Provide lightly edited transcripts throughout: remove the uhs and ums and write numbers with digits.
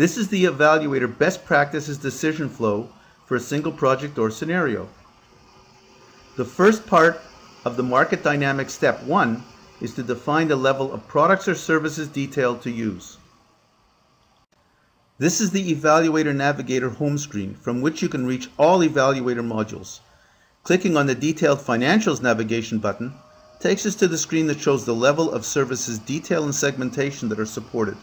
This is the Evaluator best practices decision flow for a single project or scenario. The first part of the market dynamics step 1 is to define the level of products or services detailed to use. This is the Evaluator Navigator home screen from which you can reach all Evaluator modules. Clicking on the Detailed Financials navigation button takes us to the screen that shows the level of services detail and segmentation that are supported.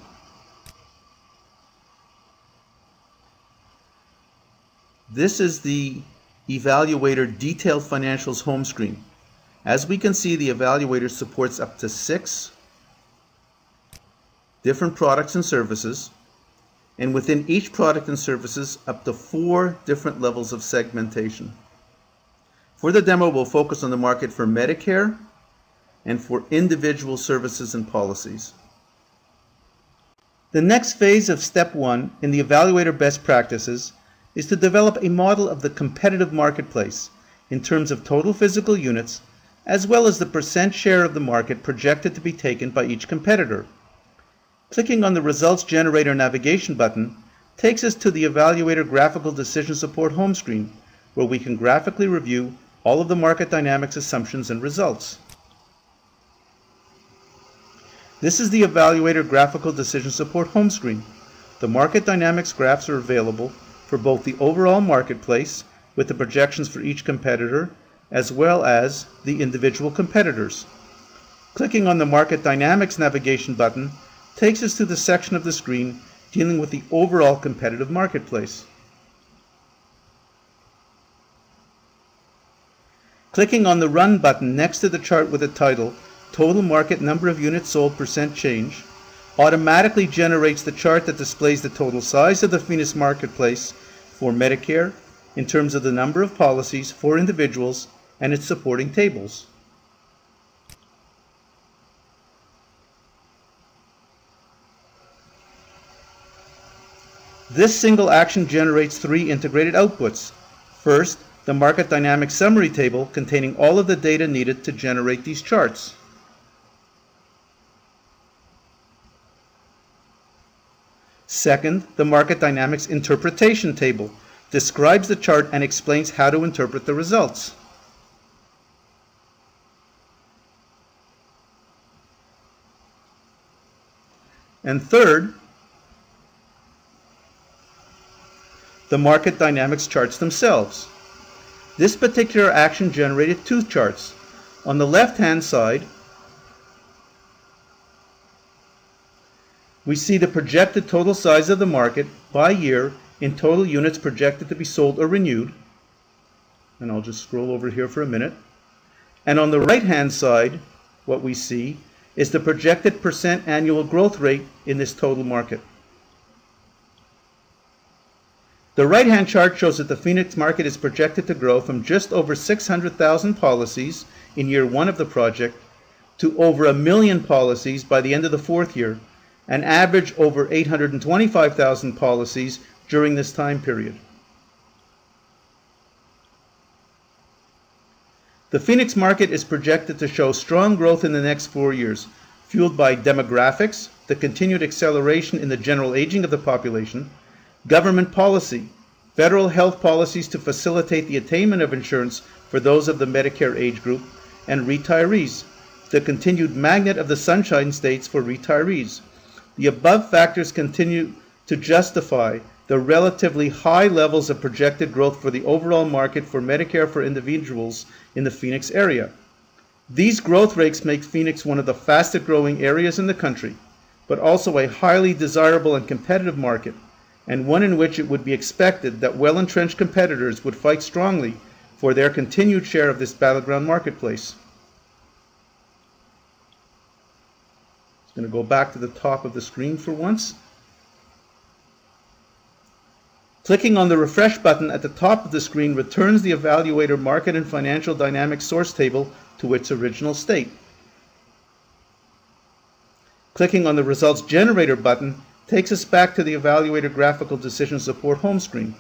This is the Evaluator Detailed Financials home screen. As we can see, the Evaluator supports up to 6 different products and services, and within each product and services up to 4 different levels of segmentation. For the demo, we'll focus on the market for Medicare and for individual services and policies. The next phase of step 1 in the Evaluator best practices is to develop a model of the competitive marketplace in terms of total physical units, as well as the percent share of the market projected to be taken by each competitor. Clicking on the Results Generator navigation button takes us to the Evaluator Graphical Decision Support home screen, where we can graphically review all of the market dynamics assumptions and results. This is the Evaluator Graphical Decision Support home screen. The market dynamics graphs are available for both the overall marketplace with the projections for each competitor as well as the individual competitors. Clicking on the Market Dynamics navigation button takes us to the section of the screen dealing with the overall competitive marketplace. Clicking on the Run button next to the chart with the title Total Market Number of Units Sold % Change automatically generates the chart that displays the total size of the Phoenix marketplace for Medicare in terms of the number of policies for individuals and its supporting tables. This single action generates 3 integrated outputs. First, the Market Dynamics Summary table containing all of the data needed to generate these charts. Second, the Market Dynamics Interpretation table describes the chart and explains how to interpret the results. And third, the Market Dynamics charts themselves. This particular action generated 2 charts. On the left-hand side, we see the projected total size of the market by year in total units projected to be sold or renewed. And I'll just scroll over here for a minute. And on the right-hand side, what we see is the projected % annual growth rate in this total market. The right-hand chart shows that the Phoenix market is projected to grow from just over 600,000 policies in year 1 of the project to over 1 million policies by the end of the 4th year, and average over 825,000 policies during this time period. The Phoenix market is projected to show strong growth in the next 4 years, fueled by demographics, the continued acceleration in the general aging of the population, government policy, federal health policies to facilitate the attainment of insurance for those of the Medicare age group, and retirees, the continued magnet of the Sunshine States for retirees. The above factors continue to justify the relatively high levels of projected growth for the overall market for Medicare for individuals in the Phoenix area. These growth rates make Phoenix one of the fastest growing areas in the country, but also a highly desirable and competitive market, and one in which it would be expected that well-entrenched competitors would fight strongly for their continued share of this battleground marketplace. I'm going to go back to the top of the screen for once. Clicking on the Refresh button at the top of the screen returns the Evaluator Market and Financial Dynamics source table to its original state. Clicking on the Results Generator button takes us back to the Evaluator Graphical Decision Support home screen.